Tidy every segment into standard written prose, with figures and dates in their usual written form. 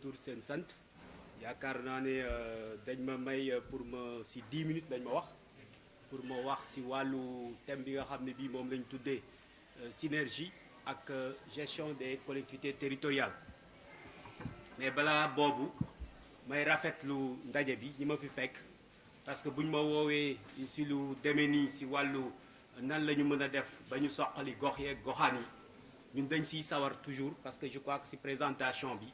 tur seen sant yaakaar naa ne dañ ma may pour ma si 10 minutes lañ ma wax pour ma wax si wàllu thème bi nga xam ne bii moom lañ tuddee synergie ak gestion des collectivités territoriales mais balaa boobu may rafetlu ndaje bi ñi ma fi fekk parce que buñ ma woowee si lu demee nii si wàllu nan la ñu mën a def ba ñu soqali gox yeeg goxaan yi ñun dañ siy sawar toujours parce que je crois que si présentation bi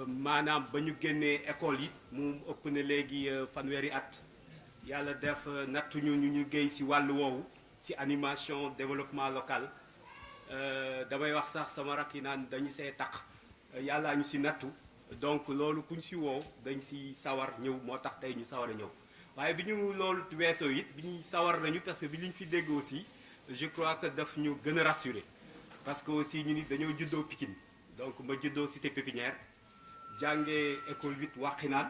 maanaam ba ñu génnee école yi mu ëpp na léegi fanweeri at yàlla def nattuñu ñu géey si wàllu woowu si animation développement local damay wax sax sama rakk yi naan dañu see taq yàllaa ñu si nattu donc loolu kuñ si woow dañ si sawar ñëw moo tax tey ñu sawar a ñëw waaye bi ñu loolu weesoo it bi ñuy sawar nañu parce que bi liñ fi dégg aussi je crois que daf ñu gën a rassurer parce que aussi ñu ni dañoo juddoo Pikine donc ma juddoo cité pépinière jànge école 8 Waxinaan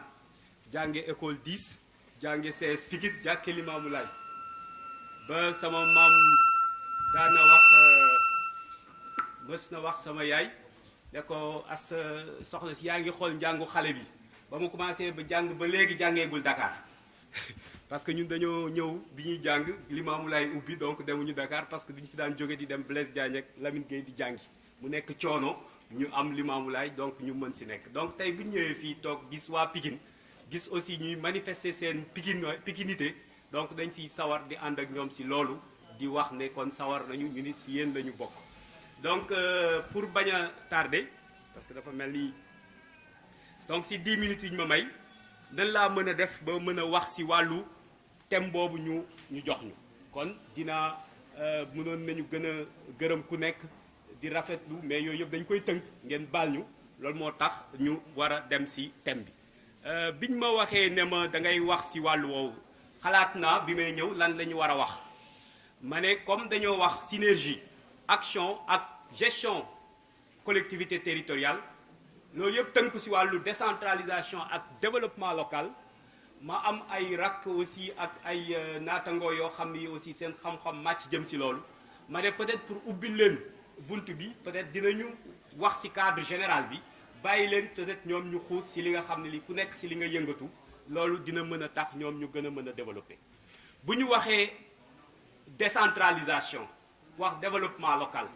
jànge école 10 jànge CS Pikine jàkke Limaamu Laay ba sama maam daana wax mës na wax sama yaay ne ko as soxna si yaa ngi xool njàngu xale bi ba mu commencé ba jàng ba léegi jàngeegul Dakar parce que ñun dañoo ñëw bi ñuy jàng Limaamu Laay ubbi donc demuñu Dakar parce que duñu fi daan jóge di dem Blaise Diagne ak Lamine Gueye di jàngi mu nekk coono ñu am Limaamu Laay donc ñu mën si nekk donc tey bu ñu ñëwee fii toog gis waa Pikine gis aussi ñuy manifester seen pikinité donc dañ siy sawar di ànd ak ñoom si loolu di wax ne kon sawar nañu ñu ni si yéen la ñu bokk donc pour bañ a tardé parce que dafa mel ni donc si 10 minutes yi ñu ma may nan laa mën a def ba mën a wax si wàllu thème boobu ñu jox ñu kon dinaa mënoon nañu gën a gërëm ku nekk di rafetlu mais yooyu yëpp dañ koy tënk ngeen baal ñu loolu moo tax ñu war a dem si thème bi biñ ma waxee ne ma da ngay wax si wàllu woowu xalaat naa bi may ñëw lan la ñu war a wax ma ne comme dañoo wax synergie action ak gestion collectivité territoriale loolu yëpp tënk si wàllu décentralisation ak développement local ma am ay rakk aussi ak ay naatangoo yoo xam ni aussi seen xam-xam màcc jëm si loolu ma ne peut-être pour ubbi leen bunt bi peut-être dinañu wax si cadre général bi bàyyi leen peut-être ñoom ñu xuus si li nga xam ne li ku nekk si li nga yëngatu loolu dina mën a tax ñoom ñu gën a mën a développer bu ñu waxee décentralisation wax développement local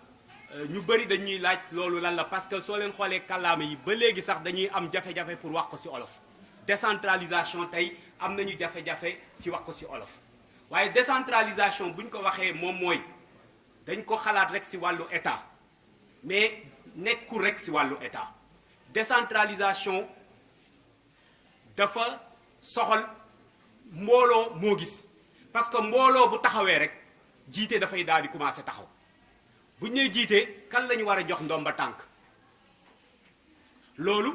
ñu bëri dañuy laaj loolu lan la parce que soo leen xoolee kàllaama yi ba léegi sax dañuy am jafe-jafe pour wax ko si olof décentralisation tey am nañu jafe-jafe si wax ko si olof waaye décentralisation bu ñu ko waxee moom mooy dañ ko xalaat rek si wàllu état mais nekkul rek si wàllu état décentralisation dafa soxal mbooloo moo gis parce que mbooloo bu taxawee rek jiite dafay daal di commencer taxaw bu ñu nee jiite kan la ñu war a jox ndomba tànk loolu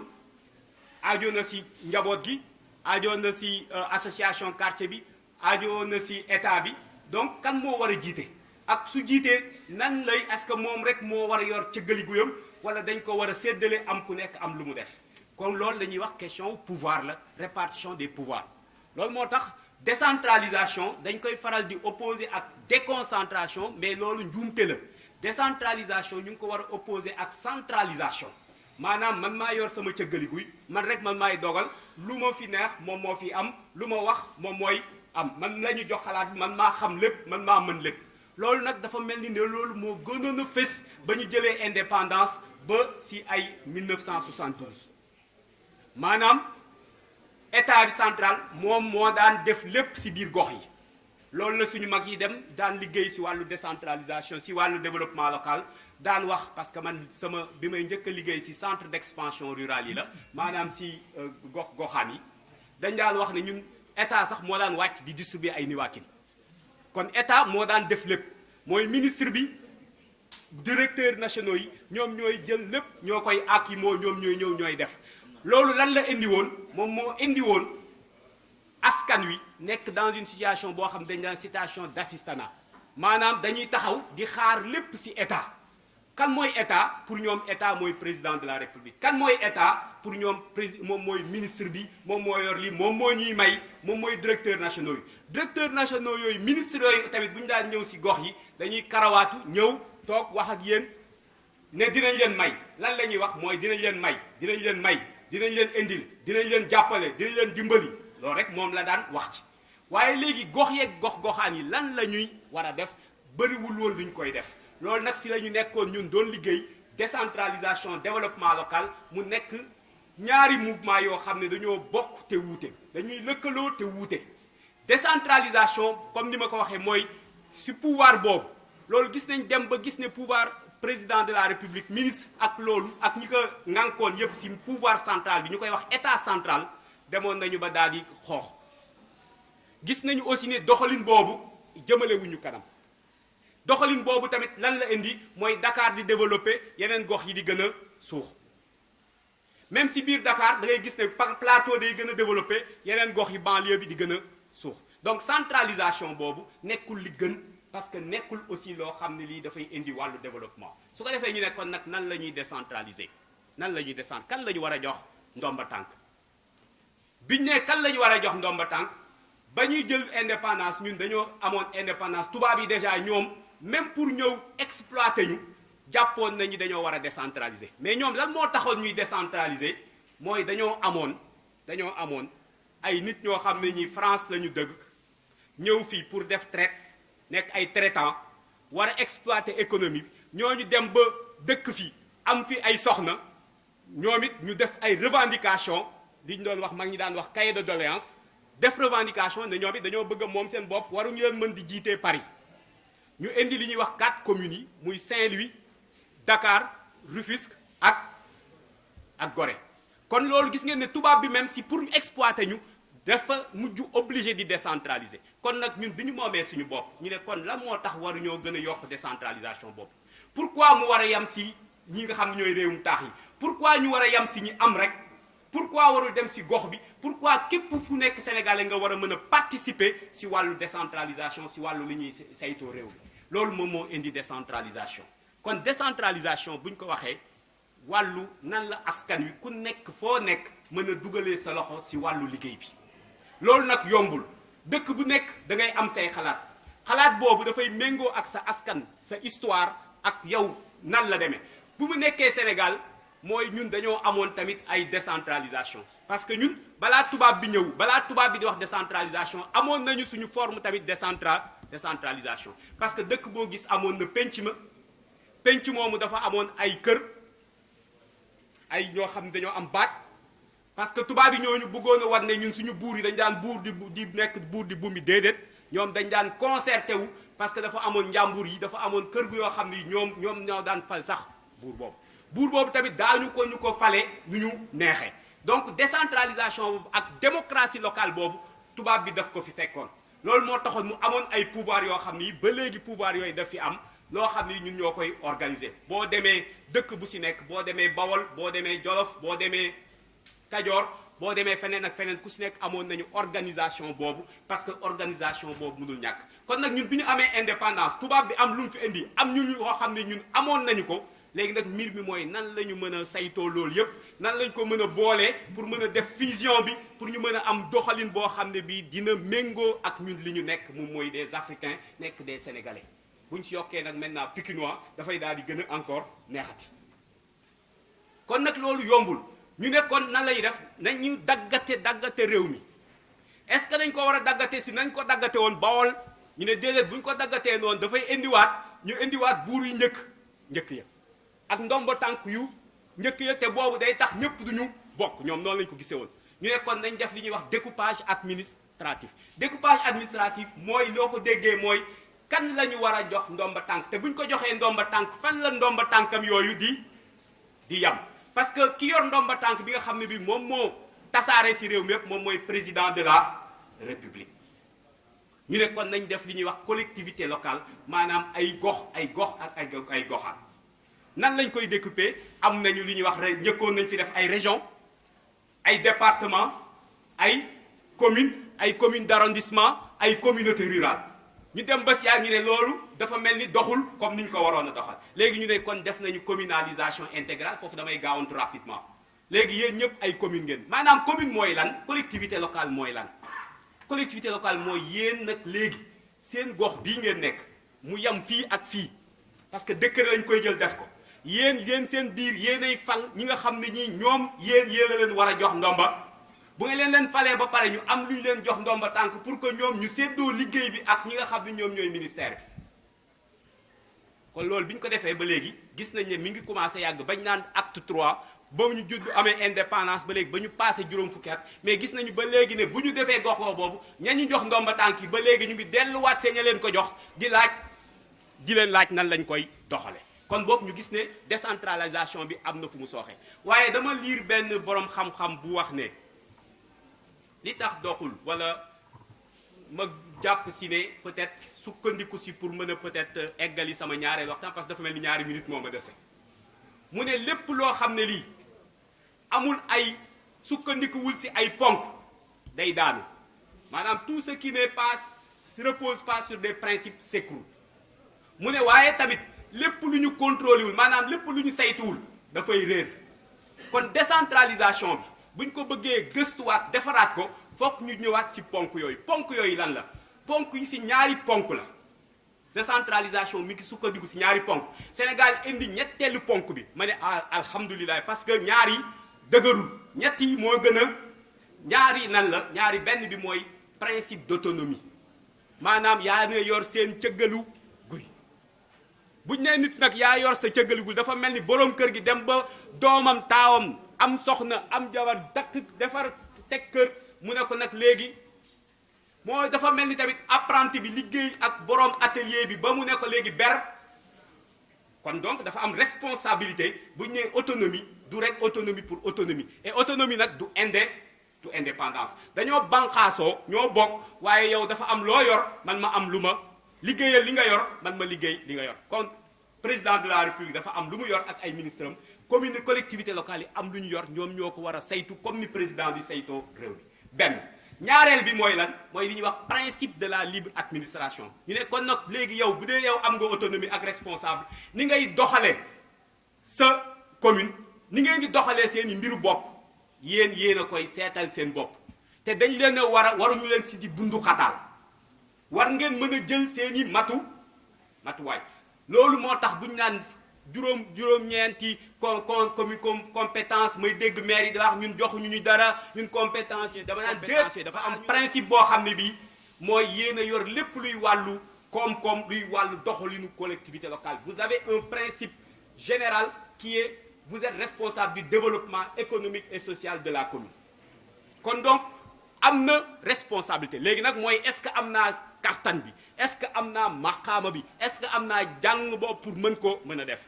aajo na si njaboot gi aajo na si association quartier bi aajo na si état bi donc kan moo war a jiite ak su jiitee nan lay est-ce que moom rek moo war a yor cëggali guyam wala dañ ko war a séddale am ku nekk am lu mu def kon loolu la ñuy wax question pouvoir la répartition des pouvoirs loolu moo tax décentralisation dañ koy faral di opposer ak déconcentration mais loolu njuumte la décentralisation ñu ngi ko war a opposer ak centralisation maanaam man maa yor sama cëggali guy man rek man maay dogal lu ma fi neex moom moo fi am lu ma wax moom mooy am man la ñu jox xalaat man maa xam lépp man maa mën lépp loolu nag dafa mel ni ne loolu moo gënoon a fës ba ñu jëlee indépendance ba si ay 1972 maanaam état bi central moom moo daan def lépp si biir gox yi loolu la suñu mag yi dem daan liggéey si wàllu décentralisation si wàllu développement local daan wax parce que man sama bi may njëkk a liggéey si centre d'expansion rurale yi la maanaam si goxaan yi dañ daan wax ne ñun état sax moo daan wàcc di distribuer ay niwaakin kon état moo daan def lépp mooy ministre bi directeurs nationaux yi ñoom ñooy jël lépp ñoo koy àkki moo ñoom ñooy ñëw ñooy def loolu lan la indi woon moom moo indi woon askan wi nekk dans une situation boo xam dañ daan situation d'assistanat maanaam dañuy taxaw di xaar lépp ci état kan mooy état pour ñoom état mooy président de la république kan mooy état pour ñoom moom mooy ministre bi moom moo yor lii moom moo ñuy may moom mooy directeur nationaux yi directeur nationaux yooyu ministre yooyu tamit bu ñu daan ñëw ci gox yi dañuy karawaatu ñëw toog wax ak yéen ne dinañ leen may lan la ñuy wax mooy dinañ leen may dinañ leen indil dinañ leen jàppale dinañ leen dimbali loolu rek moom la daan wax ci waaye léegi gox yeeg gox-goxaan yi lan la ñuy war a def bëriwul woon luñ koy def loolu nag si la ñu nekkoon ñun doon liggéey décentralisation développement local mu nekk ñaari mouvement yoo xam ne dañoo bokk te wuute dañuy lëkkaloo te wuute décentralisation comme ni ma ko waxee mooy si pouvoir boobu loolu gis nañ dem ba gis ne pouvoir président de la république ministre ak loolu ak ñi ko ŋànkoon yépp si pouvoir central bi ñu koy wax état central demoon nañu ba daal di xoox gis nañu aussi ne doxalin boobu jëmalewuñu kanam doxalin boobu tamit lan la indi mooy Dakar di développer yeneen gox yi di gën a suux même si biir Dakar da ngay gis ne plateau day gën a développer yeneen gox yi banlieue bi di gën a suux donc centralisation boobu nekkul li gën parce que nekkul aussi loo xam ne lii dafay indi wàllu développement su ko defee ñu ne kon nag nan la ñuy décentraliser nan la ñuy décentrer kan la ñu war a jox ndomba tànk biñ ne kan la ñu war a jox ndomba tànk ba ñuy jël indépendance ñun dañoo amoon indépendance tubaab yi déjà ñoom même pour ñëw exploiter ñu jàppoon nañu dañoo war a décentraliser mais ñoom lan moo taxoon ñuy décentraliser mooy dañoo amoon ay nit ñoo xam ne ñi France la ñu dëgg ñëw fii pour def traite nekk ay traitant war a exploiter économie bi ñooñu dem ba dëkk fi am fi ay soxna ñoom it ñu def ay revendication li ñu doon wax mag ñi daan wax cahier de doléance def revendication ne ñoom it dañoo bëgg a moom seen bopp waruñu leen mën di jiitee Paris ñu indi li ñuy wax 4 communes yi muy Saint-Louis Dakar Rufisque ak Gorée kon loolu gis ngeen ne tubaab bi même si pour exploiter ñu dafa mujj obligé di décentraliser kon nag ñun bi ñu moomee suñu bopp ñu ne kon lan moo tax waruñoo gën a yokk décentralisation bopp pourquoi mu war a yam si ñi nga xam ne ñooy réewum taax yi pourquoi ñu war a yam si ñi am rek pourquoi warul dem si gox bi pourquoi képp fu nekk sénégalais nga war a mën a participer si wàllu décentralisation si wàllu li ñuy saytoo réew mi loolu moom moo indi décentralisation kon décentralisation buñ ko waxee wàllu nan la askan wi ku nekk foo nekk mën a dugalee sa loxo si wàllu liggéey bi loolu nag yombul dëkk bu nekk da ngay am say xalaat boobu dafay méngoo ak sa askan sa histoire ak yow nan la demee bu mu nekkee Sénégal mooy ñun dañoo amoon tamit ay décentralisation parce que ñun balaa tubaab bi ñëw balaa tubaab bi di wax décentralisation amoon nañu suñu forme tamit décentralisation parce que dëkk boo gis amoon na penc moomu dafa amoon ay kër ay ñoo xam ne dañoo am baat parce que tubaab yi ñooñu bëggoon a war ne ñun suñu buur yi dañ daan buur di nekk buur di bumi déedéet ñoom dañ daan concerté wu parce que dafa amoon njàmbur yi dafa amoon kër gu yoo xam ni ñoom ñoo daan fal sax buur boobu tamit daañu ko ñu ko fale nu ñu neexee donc décentralisation boobu ak démocratie locale boobu tubaab bi daf ko fi fekkoon loolu moo taxoon mu amoon ay pouvoir yoo xam ni ba léegi pouvoir yooyu daf fi am loo xam ni ñun ñoo koy organiser boo demee dëkk bu si nekk boo demee Bawol boo demee Jolof boo demee Kajoor boo demee feneen ak feneen ku si nekk amoon nañu organisation boobu parce que organisation boobu mënul ñàkk kon nag ñun bi ñu amee indépendance tubaab bi am lu mu fi indi am ñun yoo xam ne ñun amoon nañu ko léegi nag mbir mi mooy nan la ñu mën a saytoo loolu yépp nan lañ ko mën a boolee pour mën a def fusion bi pour ñu mën a am doxalin boo xam ne bii dina méngoo ak ñun li ñu nekk moom mooy des Africains nekk des Sénégalais bu ñu si yokkee nag maintenant Pikinois dafay daal di gën a encore neexati kon nag loolu yombul ñu ne kon nan lay def nañu daggate réew mi est-ce que dañ ko war a daggate si nañ ko daggate woon Bawol ñu ne déedéet bu ñu ko daggatee noonu dafay indiwaat buur yu njëkk ya ak ndombo tànk yu njëkk ya te boobu day tax ñëpp duñu bokk ñoom noonu lañ ko gisee woon ñu ne kon nañ def li ñuy wax découpage administratif mooy loo ko déggee mooy kan la ñu war a jox ndomba tànk te buñ ko joxee ndomba tànk fan la ndomba tànkam yooyu di yam parce que ki yor ndomba tànk bi nga xam ne bi moom moo tasaare si réew mi yépp moom mooy président de la république ñu ne kon nañ def li ñuy wax collectivité locale maanaam ay gox ak ay goxaan nan lañ koy découper am nañu li ñuy wax rek njëkkoon nañ fi def ay région ay département ay commune d'arrondissement ay communauté rurale ñu dem ba si ñu ne loolu dafa mel ni doxul comme ni ñu ko waroon a doxal léegi ñu ne kon def nañu communalisation intégrale foofu damay gaawantu rapidement léegi yéen ñëpp ay commune ngeen maanaam commune mooy lan collectivité locale mooy lan collectivité locale mooy yéen nag léegi seen gox bii ngeen nekk mu yem fii ak fii parce que décret lañ koy jël def ko yéen seen biir yéenay fal ñi nga xam ne ñii ñoom yéen a leen war a jox ndomba bu ngeen leen falee ba pare ñu am lu ñu leen jox ndomba tànk pour que ñoom ñu séddoo liggéey bi ak ñi nga xam ne ñoom ñooy ministère bi. kon loolu bi ñu ko defee ba léegi gis nañ ne mi ngi commencé yàgg bañ naan acte 3 ba ñu judd amee indépendance ba léegi ba ñu passé juróom fukki at mais gis nañu ba léegi ne bu ñu defee gox boobu ña ñu jox ndomba tànk yi ba léegi ñu ngi delluwaat see ña leen ko jox di leen laaj nan lañ koy doxale kon boobu ñu gis ne décentralisation bi am na fu mu sooxee waaye dama liir benn borom xam-xam bu wax ne li tax doxul wala ma jàpp si ne peut-être sukkandiku si pour mën a peut-être eggali sama ñaareel waxtaan parce que dafa mel ni ñaari minutes moo ma dese mu ne lépp loo xam ne lii amul ay sukkandikuwul si ay ponk day daanu maanaam tout ce qui ne repose pas sur des principes s'écroule mu ne waaye tamit lépp lu ñu contrôlé wul maanaam lépp lu ñu saytuwul dafay réer kon décentralisation bi buñ ko bëggee gëstuwaat defaraat ko fokk ñu ñëwaat si ponk yooyu lan la ponk yi si ñaari ponk la décentralisation mi ngi sukkandiku si ñaari ponk Sénégal indi ñetteelu ponk bi ma ne alhamdulilah parce que ñaari dëgërul ñett yi moo gën a ñaari nan la ñaari benn bi mooy principe d'autonomie maanaam yaa ne yor seen cëggalu guy buñ nee nit nag yaa yor sa cëggalu guy dafa mel ni boroom kër gi dem ba doomam taawam am soxna am jabar dakk defar teg kër mu ne ko nag léegi mooy dafa mel ni tamit apprenti bi liggéey ak boroom atelier bi ba mu ne ko léegi ber kon donc dafa am responsabilité bu ñu nee autonomie du rek autonomie pour autonomie et autonomie nag du indépendance dañoo banqaasoo ñoo bokk waaye yow dafa am loo yor man ma am lu ma liggéeyal li nga yor man ma liggéey li nga yor kon président de la république dafa am lu mu yor ak ay ministres am commune collectivité locale yi am lu ñu yor ñoom ñoo ko war a saytu comme ni président di saytoo réew mi benn ñaareel bi mooy lan mooy li ñuy wax principe de la libre administration ñu ne kon nag léegi yow bu dee yow am nga autonomie ak responsable ni ngay doxalee sa commune ni ngeen di doxalee seen i mbiru bopp yéen a koy seetal seen bopp te dañ leen a waruñu leen si di bundu xataal war ngeen mën a jël seen i matuwaay loolu moo tax buñ naan juróom-ñeenti compétence may dégg maire yi di wax ñun joxuñu ñu dara ñun compétence yi dama naan déet dafa am principe boo xam ne bii mooy yéen a yor lépp luy wàllu koom-koom luy wàllu doxalinu collectivité locale vous avez un principe général qui est vous êtes responsable du développement économique et social de la commune kon donc am na responsabilité léegi nag mooy est-ce que am naa kartan bi est-ce que am naa maqaama bi est-ce que am naa jàng boobu pour mën ko mën a def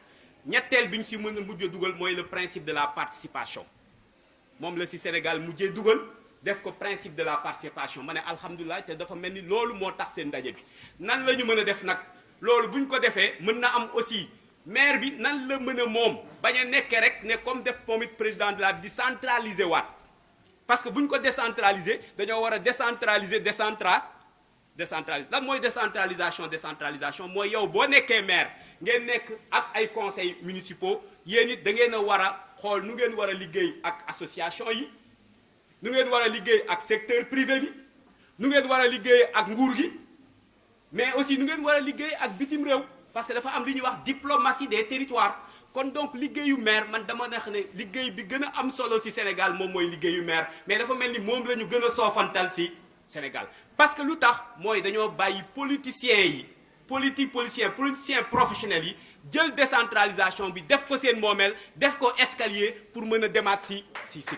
ñetteel bi ñu si mën a mujjee dugal mooy le principe de la participation moom la si Sénégal mujjee dugal def ko principe de la participation ma ne alhamdulilah te dafa mel ni loolu moo tax seen ndaje bi nan la ñu mën a def nag loolu bu ñu ko defee mën na am aussi maire bi nan la mën a moom bañ a nekkee rek ne comme def moom it président de la di centraliser waat parce que bu ñu ko décentraliser dañoo war a décentraliser lan mooy décentralisation mooy yow boo nekkee maire ngeen nekk ak ay conseils municipaux yéen it da ngeen a war a xool nu ngeen war a liggéey ak association yi nu ngeen war a liggéey ak secteur privé bi nu ngeen war a liggéey ak nguur gi mais aussi nu ngeen war a liggéey ak bitim réew parce que dafa am li ñuy wax diplomatie des territoires kon donc liggéeyu maire man dama neex ne liggéey bi gën a am solo ci Sénégal moom mooy liggéeyu maire mais dafa mel ni moom la ñu gën a soofantal ci Sénégal parce que lu tax mooy dañoo bàyyi politiciens professionnels yi jël décentralisation bi def ko seen moomeel def ko escalier pour mën a demaat ci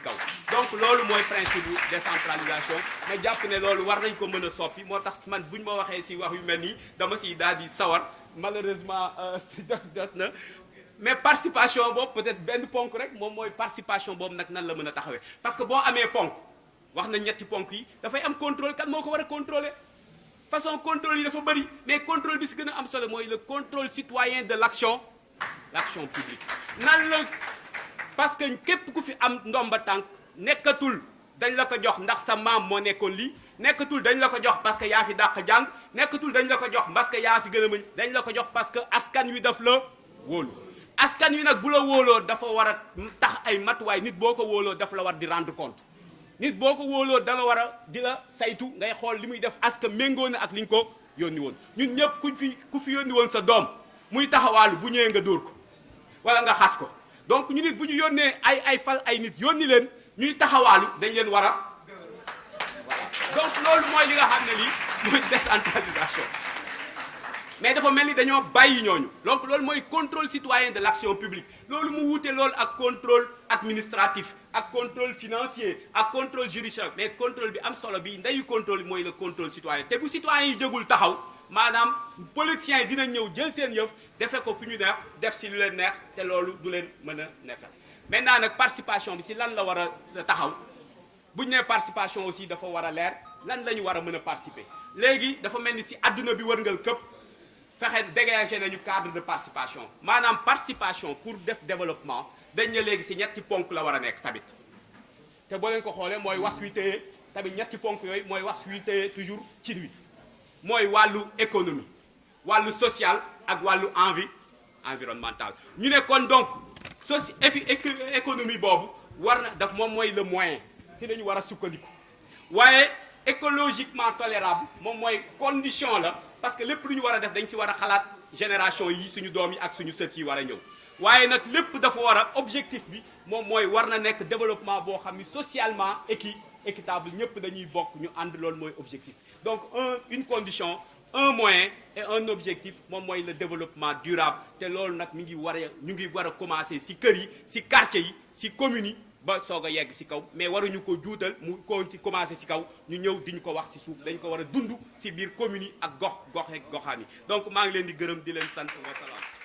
kaw donc loolu mooy principe bu décentralisation ma jàpp ne loolu war nañ ko mën a soppi moo tax man bu ñu ma waxee ci wax yu mel nii dama ci daal di sawar malheureusement ci dot na mais participation boobu peut-être benn ponk rek moom mooy participation boobu nag nan la mën a taxawee parce que boo amee ponk wax na ñetti ponk yi dafay am contrôle kan moo ko war a contrôler façon contrôle yi dafa bëri mais contrôle bi si gën a am solo mooy le contrôle citoyen de l'action publique nan la parce que képp ku fi am ndomba tànk nekkatul dañ la ko jox ndax sa maam moo nekkoon lii nekkatul dañ la ko jox parce que yaa fi dàq jàng nekkatul dañ la ko jox parce que yaa fi gën a mën dañ la ko jox parce que askan wi daf la wóolu askan wi nag bu la wóoloo dafa war a tax ay matuwaay nit boo ko wóoloo dafa la war di rendre compte nit boo ko wóoloo dala war a di la saytu ngay xool li muy def aska méngoo na ak li ñu ko yónni woon ñun ñëpp ku fi yónni woon sa doom muy taxawaalu bu ñëwee nga dóor ko wala nga xas ko donc ñu nit bu ñu yónnee ay fal ay nit yónni leen ñuy taxawaalu dañ leen war a donc loolu mooy li nga xam ne lii mooy décentralisation mais dafa mel ni dañoo bàyyi ñooñu donc loolu mooy contrôle citoyen de l'action publique loolu mu wuute loolu ak contrôle administratif ak contrôle financier ak contrôle judiciaire mais contrôle bi am solo bi ndeyu contrôle bi mooy le contrôle citoyen te bu citoyen yi jógul taxaw maanaam politiciens yi dinañ ñëw jël seen yëf defe ko fu ñu neex def si lu leen neex te loolu du leen mën a nekkal maintenant nag participation bi si lan la war a taxaw bu ñu nee participation aussi dafa war a leer lan la ñu war a mën a participer léegi dafa mel ni si adduna bi wërngal këpp fexe dégager nañu cadre de participation maanaam participation pour def développement dañ ne léegi si ñetti ponk la war a nekk tamit te boo leen ko xoolee mooy was wi téye tamit ñetti ponk yooyu mooy was wi téye toujours ci wi mooy wàllu économie wàllu social ak wàllu environnemental ñu ne kon donc économie boobu war na daf moom mooy le moyen si lañu war a sukkandiku waaye écologiquement tolérable moom mooy condition la parce que lépp lu ñu war a def dañ si war a xalaat génération yi suñu doom yi ak suñu sët yi war a ñëw waaye nag lépp dafa war a objectif bi moom mooy war na nekk développement boo xam ni socialement équitable ñëpp dañuy bokk ñu ànd loolu mooy objectif donc une condition un moyen et un objectif moom mooy le développement durable te loolu nag ñu ngi war a commencer si kër yi si quartier yi si communes yi ba soog a yegg si kaw mais waruñu ko juutal mu ko ci commencer si kaw ñu ñëw diñu ko wax si suuf dañ ko war a dund si biir communes yi ak goxaan yi donc maa ngi leen di gërëm di leen sant wa salaam